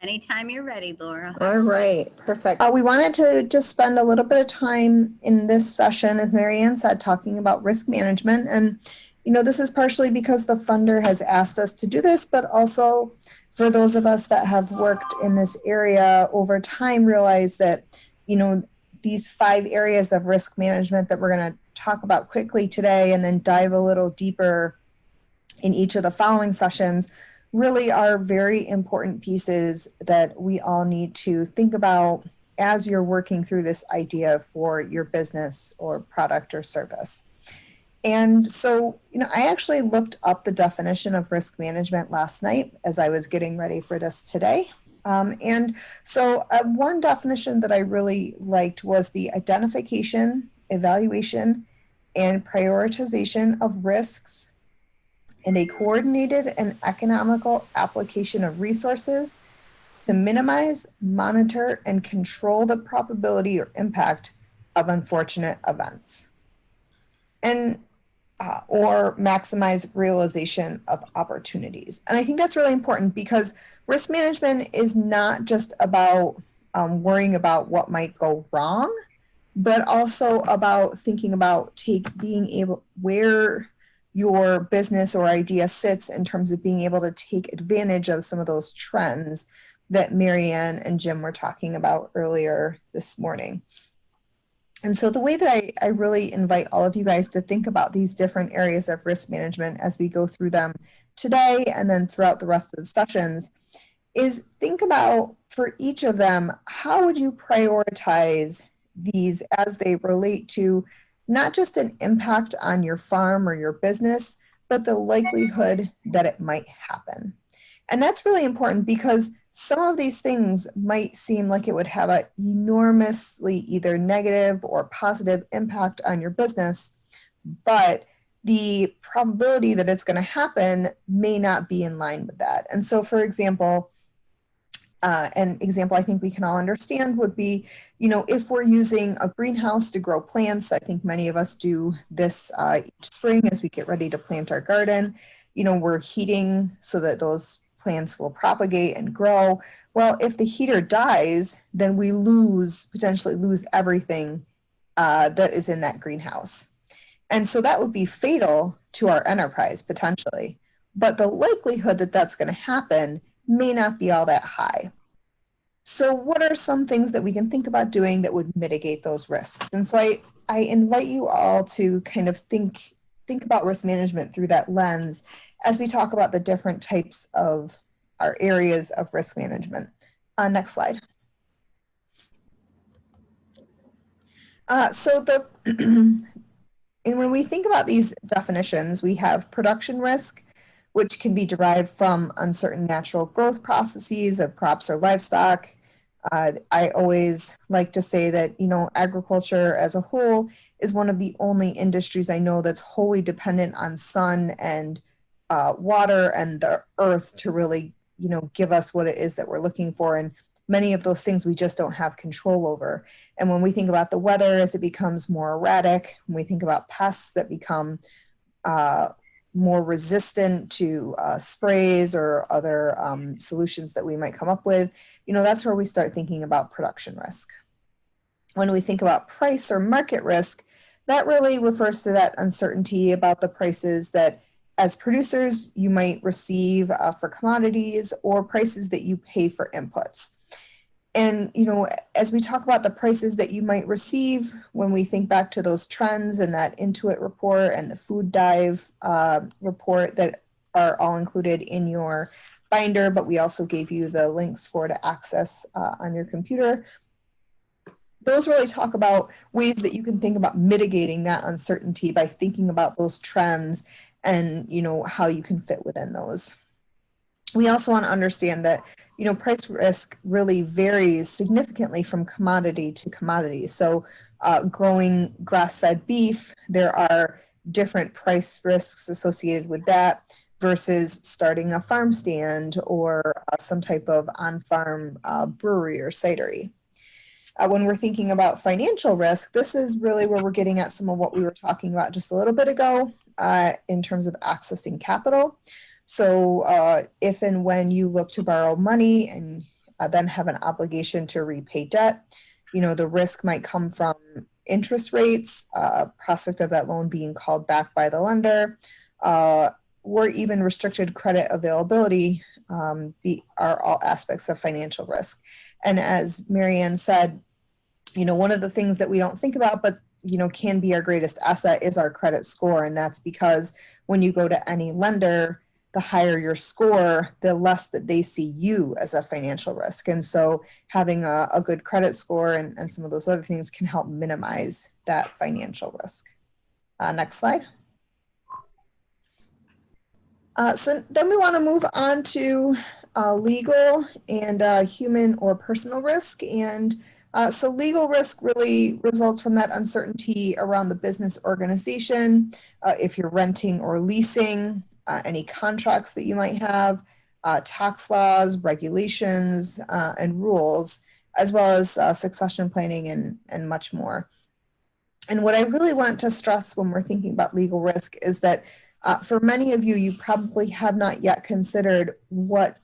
Anytime you're ready, Laura. All right, perfect. We wanted to just spend a little bit of time in this session, as Marianne said, talking about risk management. And, this is partially because the funder has asked us to do this, but also for those of us that have worked in this area over time, realize that, these 5 areas of risk management that we're going to talk about quickly today and then dive a little deeper in each of the following sessions really are very important pieces that we all need to think about as you're working through this idea for your business or product or service. And so, I actually looked up the definition of risk management last night as I was getting ready for this today. And so one definition that I really liked was the identification, evaluation, and prioritization of risks and a coordinated and economical application of resources to minimize, monitor, and control the probability or impact of unfortunate events, and or maximize realization of opportunities. And I think that's really important because risk management is not just about worrying about what might go wrong, but also about thinking about being able where your business or idea sits in terms of being able to take advantage of some of those trends that Marianne and Jim were talking about earlier this morning. And so the way that I really invite all of you guys to think about these different areas of risk management as we go through them today and then throughout the rest of the sessions is think about for each of them, how would you prioritize these as they relate to not just an impact on your farm or your business, but the likelihood that it might happen. And that's really important because some of these things might seem like it would have an enormously either negative or positive impact on your business, but the probability that it's going to happen may not be in line with that. And so, for example, an example I think we can all understand would be, if we're using a greenhouse to grow plants, I think many of us do this each spring as we get ready to plant our garden, we're heating so that those plants will propagate and grow. Well, if the heater dies, then we potentially lose everything that is in that greenhouse. And so that would be fatal to our enterprise potentially. But the likelihood that that's going to happen may not be all that high. So what are some things that we can think about doing that would mitigate those risks? And so I invite you all to kind of think about risk management through that lens as we talk about the different types of our areas of risk management. Next slide. And when we think about these definitions, we have production risk, which can be derived from uncertain natural growth processes of crops or livestock. I always like to say that, agriculture as a whole is one of the only industries I know that's wholly dependent on sun and water and the earth to really, give us what it is that we're looking for. And many of those things we just don't have control over. And when we think about the weather as it becomes more erratic, when we think about pests that become more resistant to sprays or other solutions that we might come up with, that's where we start thinking about production risk. When we think about price or market risk, that really refers to that uncertainty about the prices that as producers you might receive for commodities or prices that you pay for inputs. And, as we talk about the prices that you might receive, when we think back to those trends and that Intuit report and the Food Dive report that are all included in your binder, but we also gave you the links to access on your computer. Those really talk about ways that you can think about mitigating that uncertainty by thinking about those trends and, how you can fit within those. We also want to understand that, price risk really varies significantly from commodity to commodity. So growing grass-fed beef, there are different price risks associated with that versus starting a farm stand or some type of on-farm brewery or cidery. When we're thinking about financial risk, this is really where we're getting at some of what we were talking about just a little bit ago in terms of accessing capital. So if and when you look to borrow money and then have an obligation to repay debt. You know, the risk might come from interest rates, prospect of that loan being called back by the lender, or even restricted credit availability are all aspects of financial risk. And as Marianne said, you know, one of the things that we don't think about, but you know, can be our greatest asset is our credit score. And that's because when you go to any lender, the higher your score, the less that they see you as a financial risk. And so having a good credit score and some of those other things can help minimize that financial risk. Next slide. So then we want to move on to legal and human or personal risk. And so legal risk really results from that uncertainty around the business organization, if you're renting or leasing, any contracts that you might have, tax laws, regulations, and rules, as well as succession planning and much more. And what I really want to stress when we're thinking about legal risk is that for many of you, you probably have not yet considered what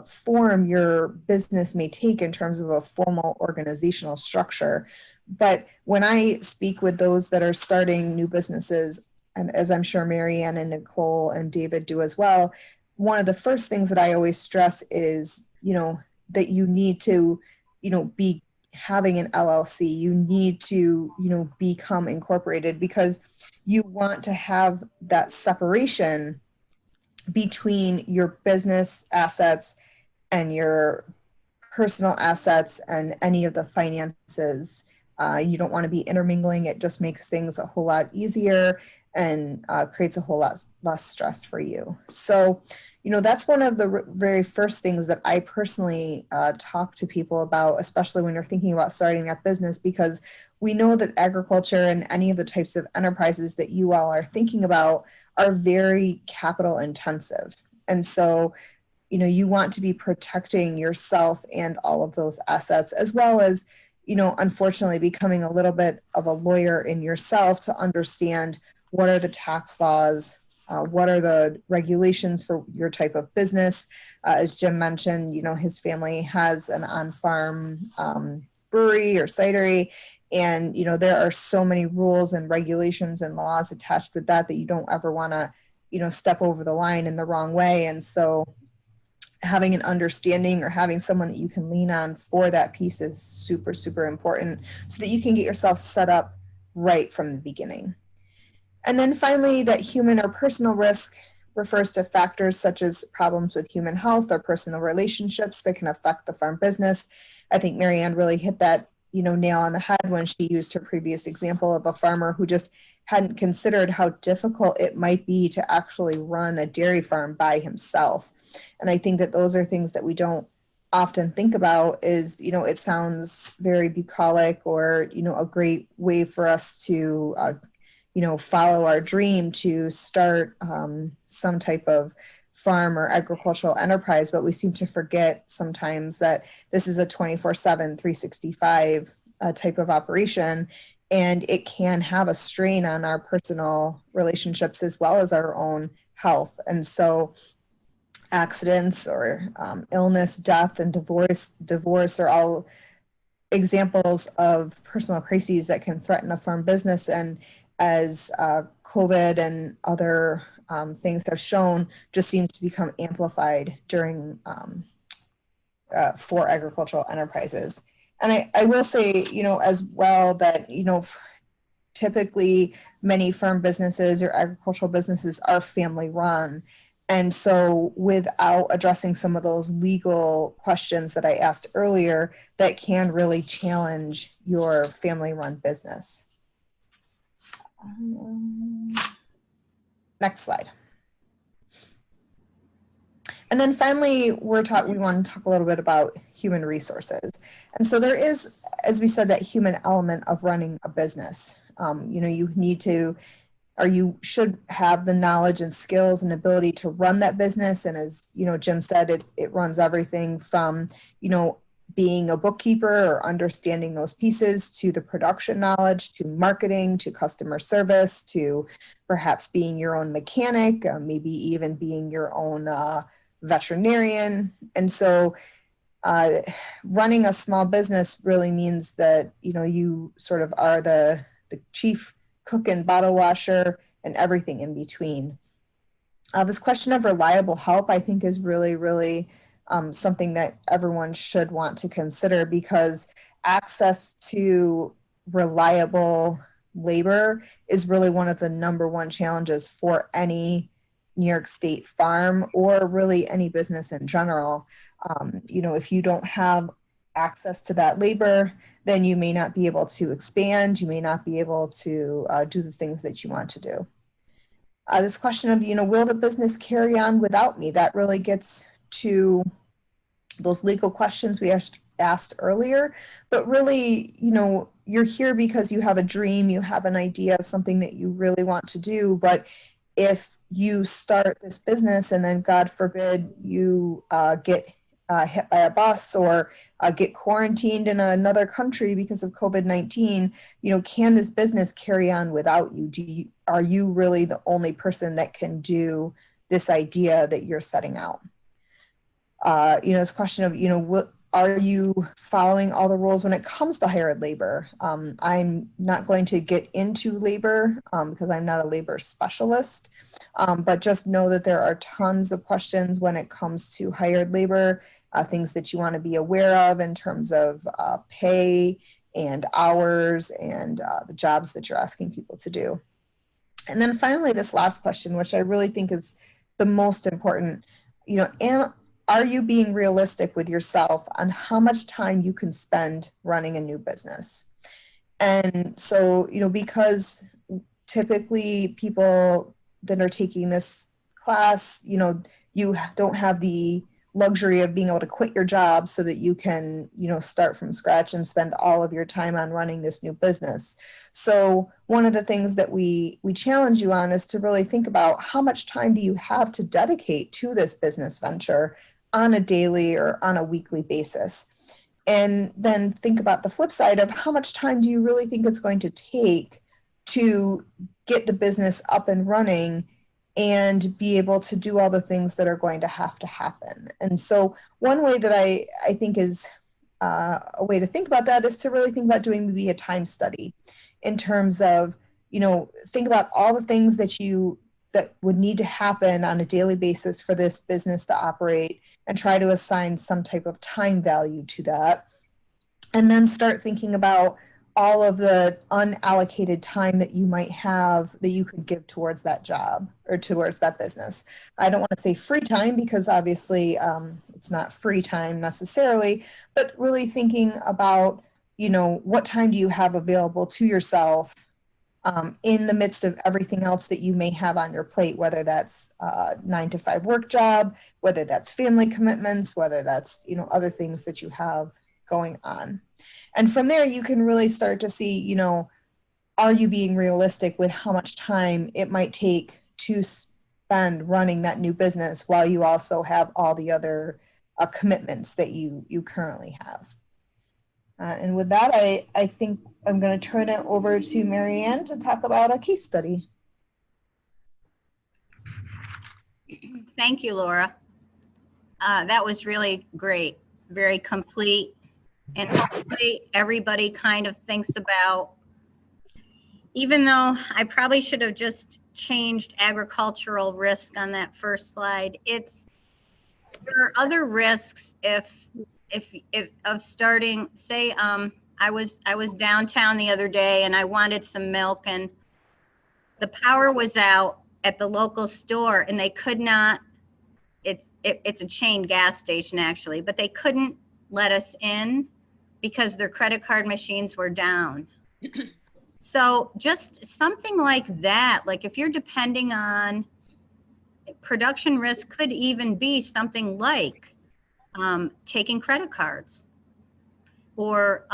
form your business may take in terms of a formal organizational structure. But when I speak with those that are starting new businesses, and as I'm sure Marianne and Nichole and David do as well, one of the first things that I always stress is, you know, that you need to, you know, be having an LLC. You need to, you know, become incorporated because you want to have that separation between your business assets and your personal assets and any of the finances. You don't want to be intermingling. It just makes things a whole lot easier and creates a whole lot less stress for you. So, you know, that's one of the very first things that I personally talk to people about, especially when you're thinking about starting that business, because we know that agriculture and any of the types of enterprises that you all are thinking about are very capital intensive. And so, you know, you want to be protecting yourself and all of those assets, as well as, you know, unfortunately becoming a little bit of a lawyer in yourself to understand what are the tax laws, what are the regulations for your type of business. As Jim mentioned, you know, his family has an on-farm brewery or cidery. And, you know, there are so many rules and regulations and laws attached with that you don't ever want to, you know, step over the line in the wrong way. And so having an understanding or having someone that you can lean on for that piece is super, super important so that you can get yourself set up right from the beginning. And then finally, that human or personal risk refers to factors such as problems with human health or personal relationships that can affect the farm business. I think Marianne really hit that, you know, nail on the head when she used her previous example of a farmer who just hadn't considered how difficult it might be to actually run a dairy farm by himself. And I think that those are things that we don't often think about is, you know, it sounds very bucolic or, you know, a great way for us to, you know, follow our dream to start some type of farm or agricultural enterprise, but we seem to forget sometimes that this is a 24/7, 365 type of operation, and it can have a strain on our personal relationships as well as our own health. And so accidents or illness, death, and divorce are all examples of personal crises that can threaten a farm business. And as COVID and other things have shown, just seems to become amplified during for agricultural enterprises. And I will say, you know, as well that, you know, typically many farm businesses or agricultural businesses are family run. And so without addressing some of those legal questions that I asked earlier, that can really challenge your family run business. Next slide. And then finally, we want to talk a little bit about human resources. And so there is, as we said, that human element of running a business. You know, you need to, or you should have the knowledge and skills and ability to run that business. And as, you know, Jim said, it runs everything from, you know, being a bookkeeper or understanding those pieces to the production knowledge, to marketing, to customer service, to perhaps being your own mechanic, maybe even being your own veterinarian. And so running a small business really means that, you know, you sort of are the chief cook and bottle washer and everything in between. This question of reliable help, I think, is really, really something that everyone should want to consider, because access to reliable labor is really one of the #1 challenges for any New York State farm, or really any business in general. You know, if you don't have access to that labor, then you may not be able to expand, you may not be able to do the things that you want to do. This question of, you know, will the business carry on without me? That really gets to those legal questions we asked earlier. But really, you know, you're here because you have a dream, you have an idea of something that you really want to do. But if you start this business and then, God forbid, you get hit by a bus, or get quarantined in another country because of COVID-19, you know, can this business carry on without you? Are you really the only person that can do this idea that you're setting out? You know, this question of, you know, are you following all the rules when it comes to hired labor? I'm not going to get into labor because I'm not a labor specialist, but just know that there are tons of questions when it comes to hired labor, things that you want to be aware of in terms of pay and hours and the jobs that you're asking people to do. And then finally, this last question, which I really think is the most important, you know, are you being realistic with yourself on how much time you can spend running a new business? And so, you know, because typically people that are taking this class, you know, you don't have the luxury of being able to quit your job so that you can, you know, start from scratch and spend all of your time on running this new business. So one of the things that we challenge you on is to really think about how much time do you have to dedicate to this business venture on a daily or on a weekly basis. And then think about the flip side of how much time do you really think it's going to take to get the business up and running and be able to do all the things that are going to happen. And so one way that I think is a way to think about that is to really think about doing maybe a time study in terms of, you know, think about all the things that would need to happen on a daily basis for this business to operate, and try to assign some type of time value to that. And then start thinking about all of the unallocated time that you might have that you could give towards that job or towards that business. I don't want to say free time, because obviously it's not free time necessarily, but really thinking about, you know, what time do you have available to yourself in the midst of everything else that you may have on your plate, whether that's a 9-to-5 work job, whether that's family commitments, whether that's, you know, other things that you have going on. And from there, you can really start to see, you know, are you being realistic with how much time it might take to spend running that new business while you also have all the other commitments that you currently have. And with that, I think I'm going to turn it over to Marianne to talk about a case study. Thank you, Laura. That was really great, very complete. And hopefully everybody kind of thinks about, even though I probably should have just changed agricultural risk on that first slide, there are other risks if of starting, say, I was downtown the other day and I wanted some milk, and the power was out at the local store and they could not, it's a chain gas station actually, but they couldn't let us in because their credit card machines were down. So just something like that, like if you're depending on production risk, could even be something like taking credit cards, or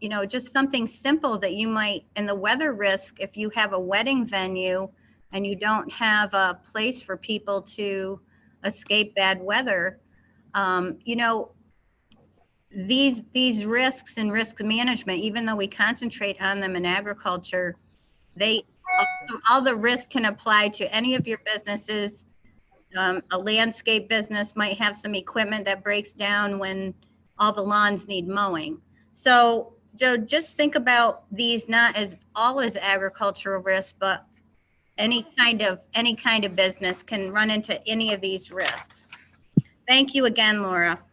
you know, just something simple that you might, and the weather risk, if you have a wedding venue and you don't have a place for people to escape bad weather, you know, these risks and risk management, even though we concentrate on them in agriculture, all the risk can apply to any of your businesses. A landscape business might have some equipment that breaks down when all the lawns need mowing. So Joe, just think about these not as all as agricultural risks, but any kind of business can run into any of these risks. Thank you again, Laura.